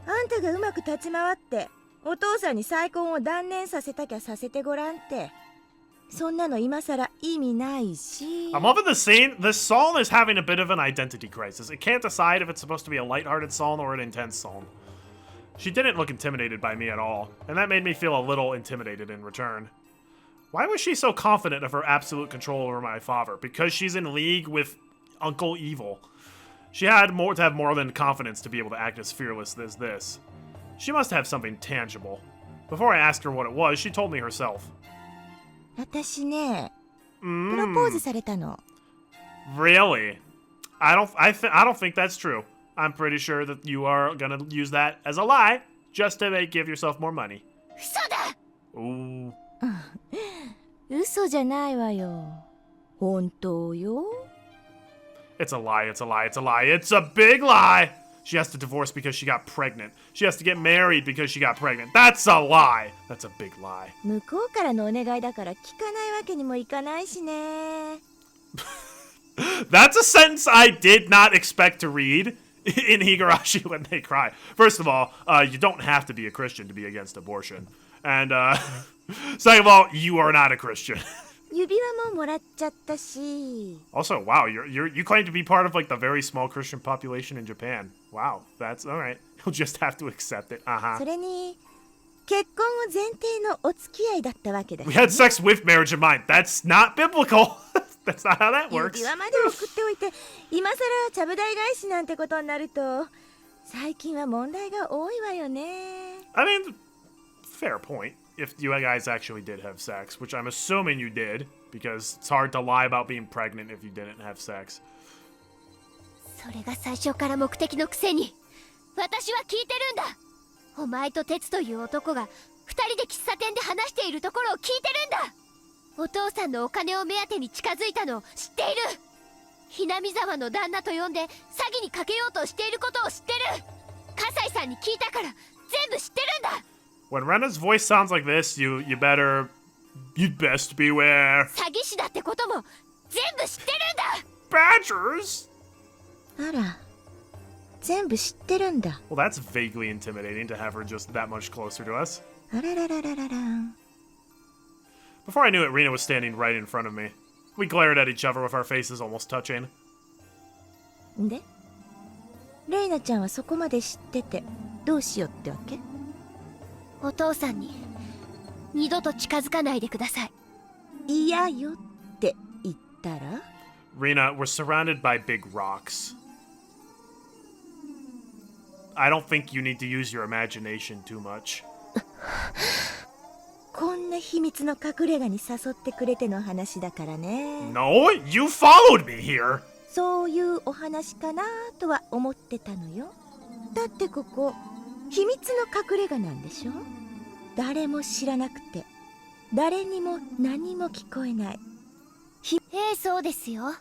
あんたがうまく立ち回ってお父さんに再婚を断念させたきゃさせてごらんって。そんなの今さら意味ないし。I'm loving the scene. This song is having a bit of an identity crisis. It can't decide if it's supposed to be a lighthearted song or an intense song. She didn't look intimidated by me at all, and that made me feel a little intimidated in return. Why was she so confident of her absolute control over my father? Because she's in league with Uncle Evil. She had to have more than confidence to be able to act as fearless as this. She must have something tangible. Before I asked her what it was, she told me herself. 私ね、プロポーズされたの。Really? I don't think that's true. I'm pretty sure that you are gonna use that as a lie just to give yourself more money. 嘘だ。 Ooh. 嘘じゃないわよ。本当よ。It's a lie, it's a lie, it's a lie. It's a big lie! She has to divorce because she got pregnant. She has to get married because she got pregnant. That's a lie! That's a big lie. 向こうからのお願いだから聞かないわけにもいかないしね。That's a sentence I did not expect to read in Higurashi when they cry. First of all, you don't have to be a Christian to be against abortion. And, second of all, you are not a Christian. 指輪ももらっちゃったし。 Also, wow, you claim to be part of like the very small Christian population in Japan. Wow, that's all right. You'll just have to accept it. それに結婚を前提のお付き合いだったわけだ。 We had sex with marriage in mind. That's not biblical. That's not how that works. 指輪まで送っておいて、今さらちゃぶ台返しなんてことになると、最近は問題が多いわよね。I mean, fair point. If you guys actually did have sex, which I'm assuming you did, because it's hard to lie about being pregnant if you didn't have sex. それが最初から目的のくせに、私は聞いてるんだ。お前と鉄という男が二人で喫茶店で話しているところを聞いてるんだ。お父さんのお金を目当てに近づいたのを知っている。ひなみ沢の旦那と呼んで詐欺にかけようとしていることを知ってる。葛西さんに聞いたから全部知ってるんだ。 When Rena's voice sounds like this, you'd best beware. 詐欺師だってことも全部知ってるんだ。 Badgers? あら、全部知ってるんだ。 Well, that's vaguely intimidating to have her just that much closer to us. あらららららら。 Before I knew it, Rena was standing right in front of me. We glared at each other with our faces almost touching. で、レイナちゃんはそこまで知っててどうしようってわけ？お父さんに二度と近づかないでください。嫌よって言ったら？ Rena, we're surrounded by big rocks. I don't think you need to use your imagination too much. こんな秘密の隠れ家に誘ってくれての話だからね。 No, you followed me here. そういうお話かなとは思ってたのよ。だってここ秘密の隠れ家なんでしょ？誰も知らなくて誰にも何も聞こえない。そうですよ。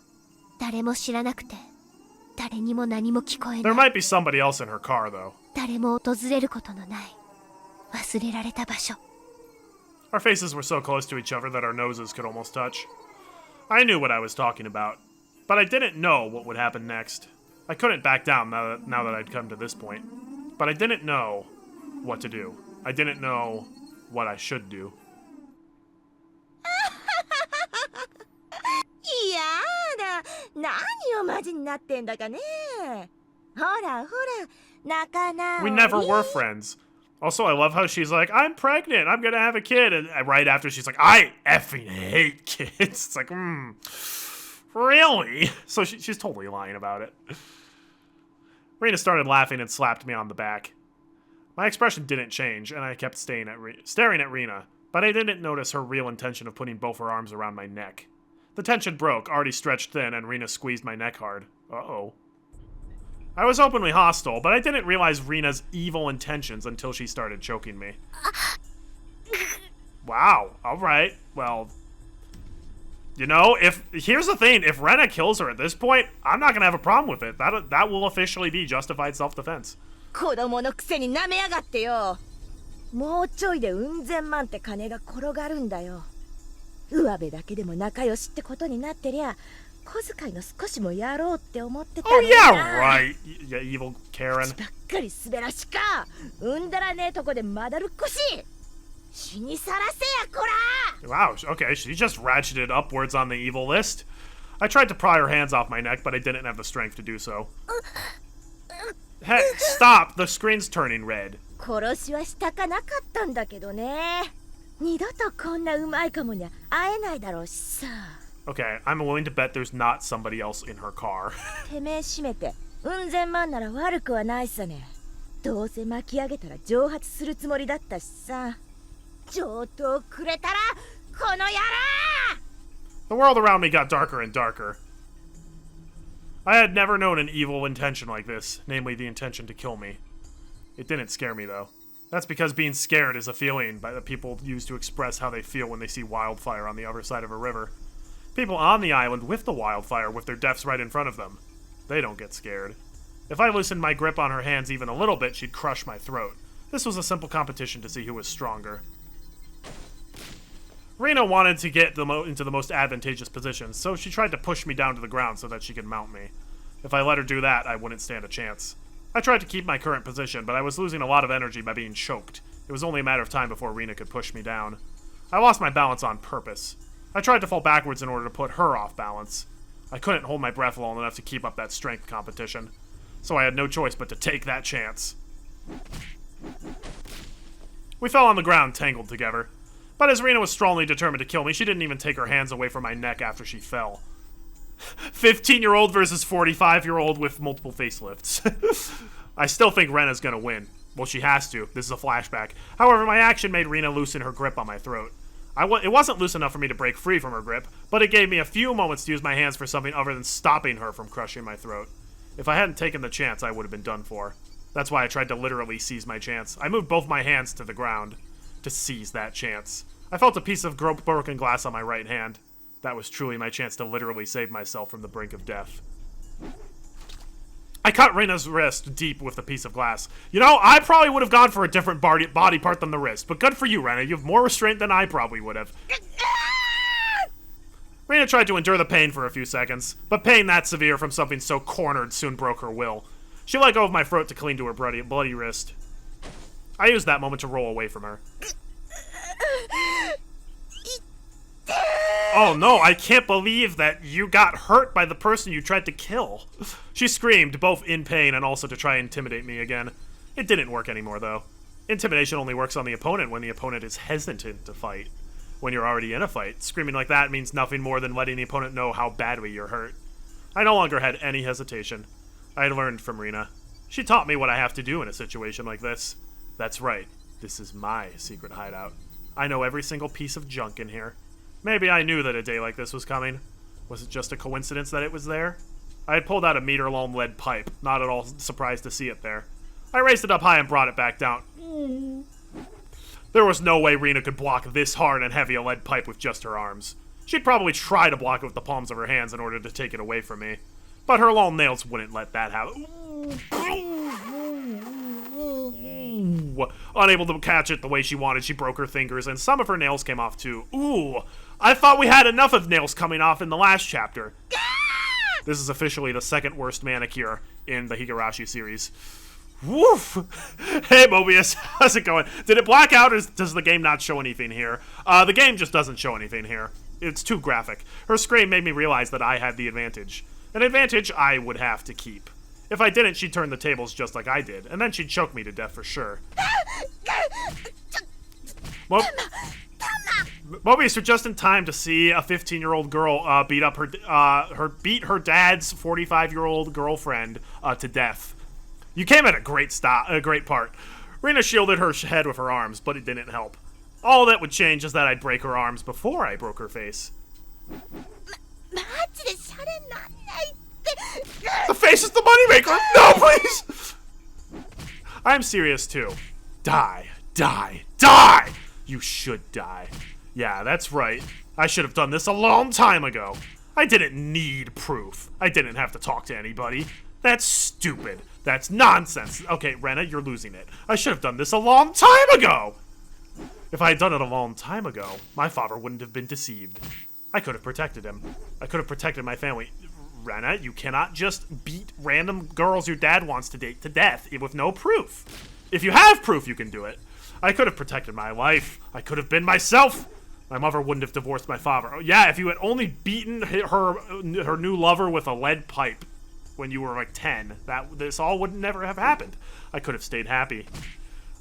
誰も知らなくて誰にも何も聞こえ There ない。 might be somebody else in her car, though. 誰も訪れることのない忘れられた場所。 Our faces were so close to each other that our noses could almost touch. I knew what I was talking about, but I didn't know what would happen next. I couldn't back down now that I'd come to this point. But I didn't know what to do. I didn't know what I should do. いやだ、何をマジになってんだかね。ほらほら、仲直り。 We never were friends. Also, I love how she's like, I'm pregnant, I'm gonna have a kid. And right after, she's like, I effing hate kids. It's like, really? So she's totally lying about it. Rena started laughing and slapped me on the back. My expression didn't change, and I kept staring at Rena, but I didn't notice her real intention of putting both her arms around my neck. The tension broke, already stretched thin, and Rena squeezed my neck hard. Uh-oh. I was openly hostile, but I didn't realize Rena's evil intentions until she started choking me. Wow, alright, well... You know, here's the thing, if Rena kills her at this point, I'm not gonna have a problem with it. That will officially be justified self-defense. 子供のくせに舐めやがってよ。もうちょいでうん千万って金が転がるんだよ。上辺だけでも仲良しってことになってりゃ、小遣いの少しもやろうって思ってた Oh のにな。 yeah, right, you evil Karen. ばっかり滑らしか。うんだらねえとこでまだるっこし。死にさらせやこら。 Wow, okay, she just ratcheted upwards on the evil list. I tried to pry her hands off my neck, but I didn't have the strength to do so. Hey, stop! The screen's turning red. 殺しはしたかなかったんだけどね。二度とこんなうまいかもにゃ会えないだろうしさ。 Okay, I'm willing to bet there's not somebody else in her car. てめえ閉めて、うん千万なら悪くはないさね。どうせ巻き上げたら蒸発するつもりだったしさ。上等くれたら、この野郎！ The world around me got darker and darker. I had never known an evil intention like this, namely the intention to kill me. It didn't scare me, though. That's because being scared is a feeling that people use to express how they feel when they see wildfire on the other side of a river. People on the island with the wildfire with their deaths right in front of them. They don't get scared. If I loosened my grip on her hands even a little bit, she'd crush my throat. This was a simple competition to see who was stronger. Rena wanted to get into the most advantageous positions, so she tried to push me down to the ground so that she could mount me. If I let her do that, I wouldn't stand a chance. I tried to keep my current position, but I was losing a lot of energy by being choked. It was only a matter of time before Rena could push me down. I lost my balance on purpose. I tried to fall backwards in order to put her off balance. I couldn't hold my breath long enough to keep up that strength competition, so I had no choice but to take that chance. We fell on the ground, tangled together. But as Rena was strongly determined to kill me, she didn't even take her hands away from my neck after she fell. 15-year-old versus 45-year-old with multiple facelifts. I still think Rena's gonna win. Well, she has to. This is a flashback. However, my action made Rena loosen her grip on my throat. It wasn't loose enough for me to break free from her grip, but it gave me a few moments to use my hands for something other than stopping her from crushing my throat. If I hadn't taken the chance, I would have been done for. That's why I tried to literally seize my chance. I moved both my hands to the ground to seize that chance. I felt a piece of broken glass on my right hand. That was truly my chance to literally save myself from the brink of death. I cut Rena's wrist deep with the piece of glass. You know, I probably would have gone for a different body part than the wrist, but good for you, Rena. You have more restraint than I probably would have. Rena tried to endure the pain for a few seconds, but pain that severe from something so cornered soon broke her will. She let go of my throat to cling to her bloody wrist. I used that moment to roll away from her. Oh no, I can't believe that you got hurt by the person you tried to kill. She screamed, both in pain and also to try and intimidate me again. It didn't work anymore, though. Intimidation only works on the opponent when the opponent is hesitant to fight. When you're already in a fight, screaming like that means nothing more than letting the opponent know how badly you're hurt. I no longer had any hesitation. I had learned from Rena. She taught me what I have to do in a situation like this. That's right, this is my secret hideout. I know every single piece of junk in here. Maybe I knew that a day like this was coming. Was it just a coincidence that it was there? I had pulled out a meter-long lead pipe, not at all surprised to see it there. I raised it up high and brought it back down. There was no way Rena could block this hard and heavy a lead pipe with just her arms. She'd probably try to block it with the palms of her hands in order to take it away from me. But her long nails wouldn't let that happen. Unable to catch it the way she wanted, she broke her fingers, and some of her nails came off too. Ooh, I thought we had enough of nails coming off in the last chapter. This is officially the second worst manicure in the Higurashi series. Woof! Hey Mobius, how's it going? Did it black out or does the game not show anything here? The game just doesn't show anything here. It's too graphic. Her scream made me realize that I had the advantage. An advantage I would have to keep. If I didn't, she'd turn the tables just like I did, and then she'd choke me to death for sure. Mobius, you're just in time to see a 15-year-old girl beat her dad's 45-year-old girlfriend to death. You came at a great part. Rena shielded her head with her arms, but it didn't help. All that would change is that I'd break her arms before I broke her face. The face is the moneymaker! No, please! I'm serious, too. Die. Die. Die! You should die. Yeah, that's right. I should have done this a long time ago. I didn't need proof. I didn't have to talk to anybody. That's stupid. That's nonsense. Okay, Rena, you're losing it. I should have done this a long time ago. If I had done it a long time ago, my father wouldn't have been deceived. I could have protected him. I could have protected my family. Rena, you cannot just beat random girls your dad wants to date to death with no proof. If you have proof, you can do it. I could have protected my life. I could have been myself. My mother wouldn't have divorced my father. Oh, yeah, if you had only beaten her new lover with a lead pipe when you were like 10, this all would never have happened. I could have stayed happy.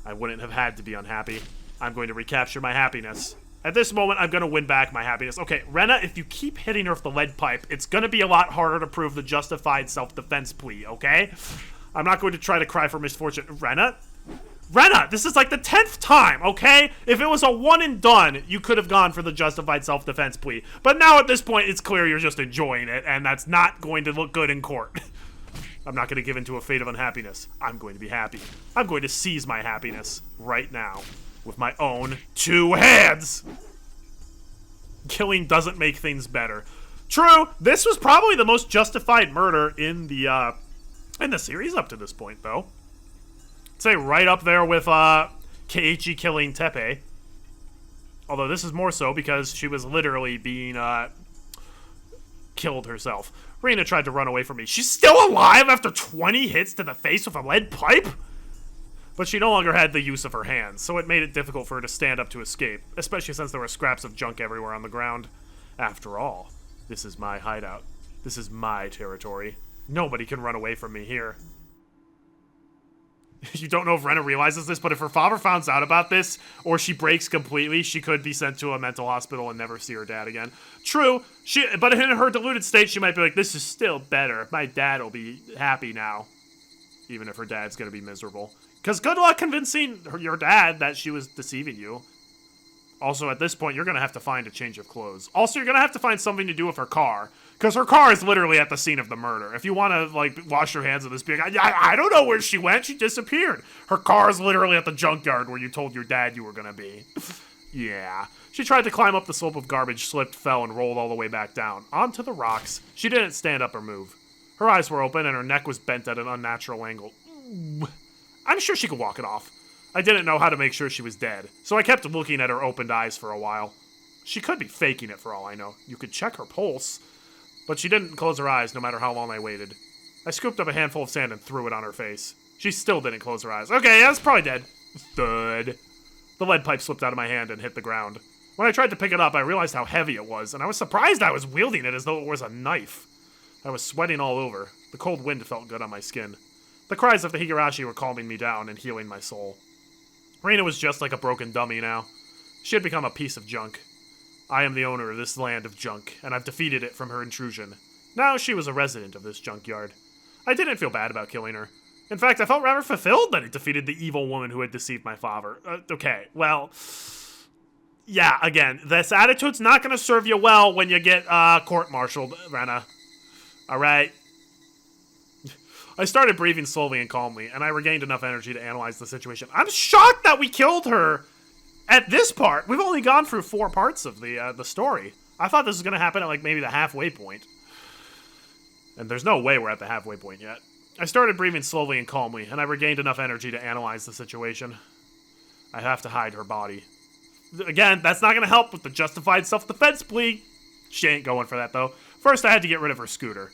I wouldn't have had to be unhappy. I'm going to recapture my happiness. At this moment, I'm going to win back my happiness. Okay, Rena, if you keep hitting her with the lead pipe, it's going to be a lot harder to prove the justified self-defense plea, okay? I'm not going to try to cry for misfortune. Rena, this is like the 10th time, okay? If it was a one and done, you could have gone for the justified self-defense plea. But now at this point, it's clear you're just enjoying it, and that's not going to look good in court. I'm not going to give in to a fate of unhappiness. I'm going to be happy. I'm going to seize my happiness right now with my own 2 hands. Killing doesn't make things better. True, this was probably the most justified murder in the series up to this point, though. I'd say right up there with Keiichi killing Teppei. Although this is more so because she was literally being killed herself. Rena tried to run away from me. She's still alive after 20 hits to the face with a lead pipe? But she no longer had the use of her hands, so it made it difficult for her to stand up to escape, especially since there were scraps of junk everywhere on the ground. After all, this is my hideout. This is my territory. Nobody can run away from me here. You don't know if Rena realizes this, but if her father finds out about this, or she breaks completely, she could be sent to a mental hospital and never see her dad again. True, but in her deluded state, she might be like, this is still better. My dad will be happy now. Even if her dad's gonna be miserable. Because good luck convincing your dad that she was deceiving you. Also, at this point, you're gonna have to find a change of clothes. Also, you're gonna have to find something to do with her car. Because her car is literally at the scene of the murder. If you want to, like, wash your hands of this, be like, I don't know where she went. She disappeared. Her car is literally at the junkyard where you told your dad you were going to be. Yeah. She tried to climb up the slope of garbage, slipped, fell, and rolled all the way back down. Onto the rocks. She didn't stand up or move. Her eyes were open, and her neck was bent at an unnatural angle. I'm sure she could walk it off. I didn't know how to make sure she was dead, so I kept looking at her opened eyes for a while. She could be faking it for all I know. You could check her pulse. But she didn't close her eyes no matter how long I waited. I scooped up a handful of sand and threw it on her face. She still didn't close her eyes. Okay, that's probably dead. Thud. The lead pipe slipped out of my hand and hit the ground. When I tried to pick it up, I realized how heavy it was, and I was surprised I was wielding it as though it was a knife. I was sweating all over. The cold wind felt good on my skin. The cries of the Higurashi were calming me down and healing my soul. Rena was just like a broken dummy now. She had become a piece of junk. I am the owner of this land of junk, and I've defeated it from her intrusion. Now she was a resident of this junkyard. I didn't feel bad about killing her. In fact, I felt rather fulfilled that it defeated the evil woman who had deceived my father. Okay, well, yeah, again, this attitude's not going to serve you well when you get court-martialed, Rena. Alright? I started breathing slowly and calmly, and I regained enough energy to analyze the situation. I'm shocked that we killed her at this part. We've only gone through 4 parts of the story. I thought this was going to happen at, like, maybe the halfway point. And there's no way we're at the halfway point yet. I started breathing slowly and calmly, and I regained enough energy to analyze the situation. I have to hide her body. Again, that's not going to help with the justified self-defense plea. She ain't going for that, though. First, I had to get rid of her scooter.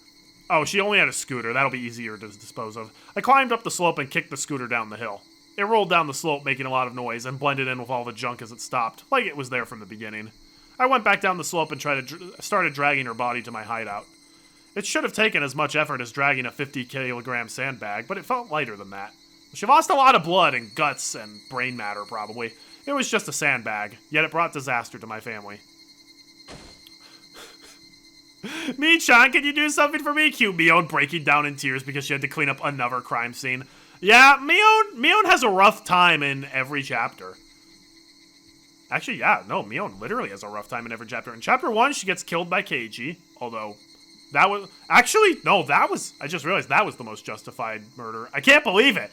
Oh, she only had a scooter. That'll be easier to dispose of. I climbed up the slope and kicked the scooter down the hill. It rolled down the slope, making a lot of noise, and blended in with all the junk as it stopped, like it was there from the beginning. I went back down the slope and started dragging her body to my hideout. It should have taken as much effort as dragging a 50-kilogram sandbag, but it felt lighter than that. She lost a lot of blood and guts and brain matter, probably. It was just a sandbag, yet it brought disaster to my family. Michan, can you do something for me? Cute Mion breaking down in tears because she had to clean up another crime scene. Yeah, Mion has a rough time in every chapter. Actually, yeah, no, Mion literally has a rough time in every chapter. In chapter 1, she gets killed by Keiichi, although that was... Actually, no, that was... I just realized that was the most justified murder. I can't believe it.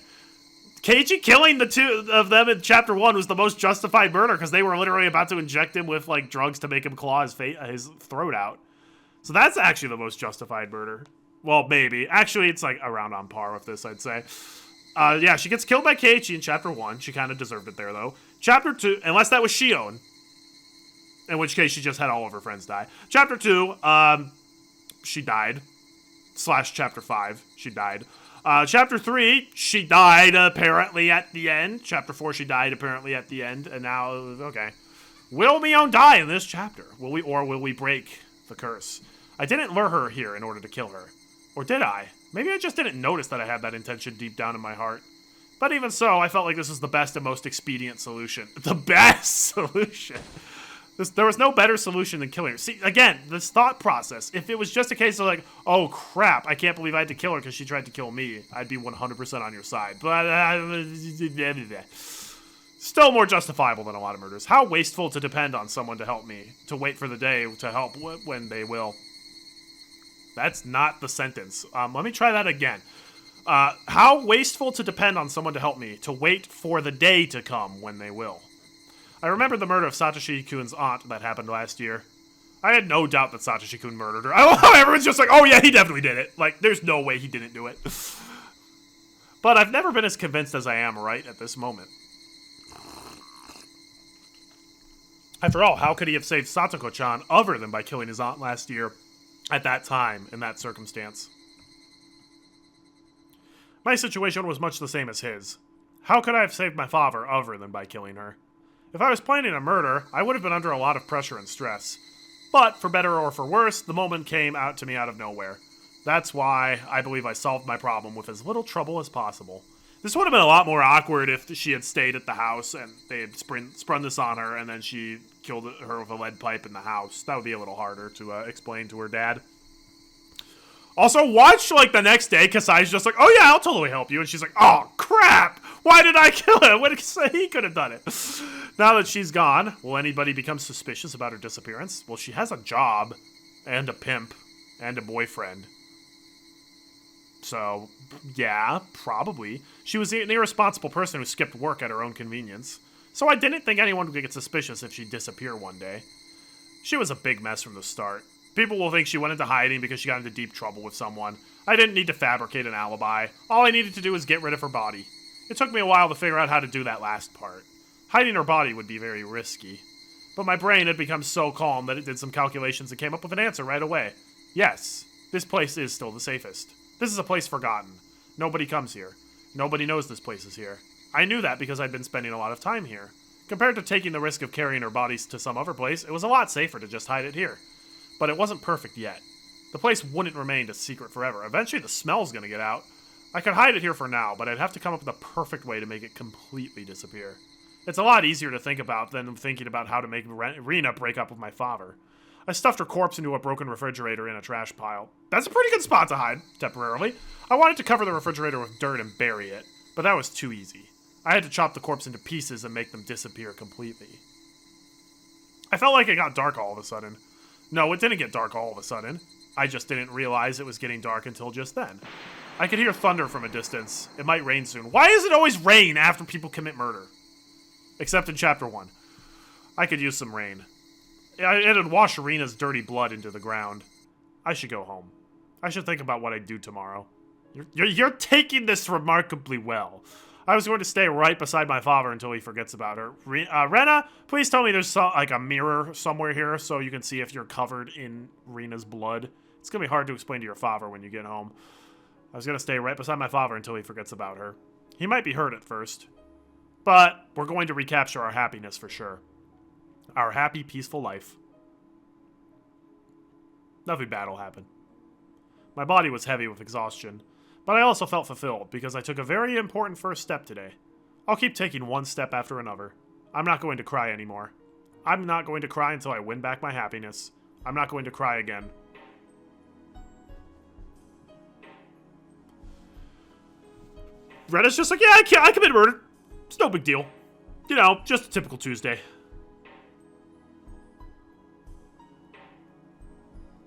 Keiichi killing the two of them in chapter 1 was the most justified murder because they were literally about to inject him with like drugs to make him claw his throat out. So that's actually the most justified murder. Well, maybe. Actually, it's like around on par with this, I'd say. Yeah, she gets killed by Keiichi in chapter 1. She kind of deserved it there, though. Chapter 2, unless that was Shion, in which case she just had all of her friends die. Chapter 2, she died. / chapter 5, she died. Chapter 3, she died apparently at the end. Chapter 4, she died apparently at the end. And now, okay. Will Mion die in this chapter? Will we break the curse? I didn't lure her here in order to kill her. Or did I? Maybe I just didn't notice that I had that intention deep down in my heart. But even so, I felt like this was the best and most expedient solution. The best solution. There was no better solution than killing her. See, again, this thought process. If it was just a case of like, oh crap, I can't believe I had to kill her because she tried to kill me, I'd be 100% on your side. But still more justifiable than a lot of murders. How wasteful to depend on someone to help me, to wait for the day to help when they will. That's not the sentence. Let me try that again. How wasteful to depend on someone to help me, to wait for the day to come when they will. I remember the murder of Satoshi-kun's aunt that happened last year. I had no doubt that Satoshi-kun murdered her. I love how everyone's just like, oh yeah, he definitely did it. Like, there's no way he didn't do it. But I've never been as convinced as I am right at this moment. After all, how could he have saved Satoko-chan other than by killing his aunt last year at that time, in that circumstance? My situation was much the same as his. How could I have saved my father other than by killing her? If I was planning a murder, I would have been under a lot of pressure and stress. But, for better or for worse, the moment came out to me out of nowhere. That's why I believe I solved my problem with as little trouble as possible. This would have been a lot more awkward if she had stayed at the house and they had sprung this on her and then she killed her with a lead pipe in the house. That would be a little harder to explain to her dad. Also, watch, like, the next day, Kasai's just like, oh yeah, I'll totally help you. And she's like, oh, crap! Why did I kill him? What did he could have done it? Now that she's gone, will anybody become suspicious about her disappearance? Well, she has a job, and a pimp, and a boyfriend. So, yeah, probably. She was an irresponsible person who skipped work at her own convenience. So I didn't think anyone would get suspicious if she'd disappear one day. She was a big mess from the start. People will think she went into hiding because she got into deep trouble with someone. I didn't need to fabricate an alibi. All I needed to do was get rid of her body. It took me a while to figure out how to do that last part. Hiding her body would be very risky. But my brain had become so calm that it did some calculations and came up with an answer right away. Yes, this place is still the safest. This is a place forgotten. Nobody comes here. Nobody knows this place is here. I knew that because I'd been spending a lot of time here. Compared to taking the risk of carrying her bodies to some other place, it was a lot safer to just hide it here. But it wasn't perfect yet. The place wouldn't remain a secret forever. Eventually the smell's gonna get out. I could hide it here for now, but I'd have to come up with a perfect way to make it completely disappear. It's a lot easier to think about than thinking about how to make Rina break up with my father. I stuffed her corpse into a broken refrigerator in a trash pile. That's a pretty good spot to hide, temporarily. I wanted to cover the refrigerator with dirt and bury it, but that was too easy. I had to chop the corpse into pieces and make them disappear completely. I felt like it got dark all of a sudden. No, it didn't get dark all of a sudden. I just didn't realize it was getting dark until just then. I could hear thunder from a distance. It might rain soon. Why does it always rain after people commit murder? Except in chapter 1. I could use some rain. It'd wash Rina's dirty blood into the ground. I should go home. I should think about what I'd do tomorrow. You're taking this remarkably well. I was going to stay right beside my father until he forgets about her. Rena, please tell me there's like a mirror somewhere here so you can see if you're covered in Rina's blood. It's going to be hard to explain to your father when you get home. I was going to stay right beside my father until he forgets about her. He might be hurt at first. But we're going to recapture our happiness for sure. Our happy, peaceful life. Nothing bad will happen. My body was heavy with exhaustion. But I also felt fulfilled, because I took a very important first step today. I'll keep taking one step after another. I'm not going to cry anymore. I'm not going to cry until I win back my happiness. I'm not going to cry again. Rena's just like, yeah, I committed murder. It's no big deal. You know, just a typical Tuesday.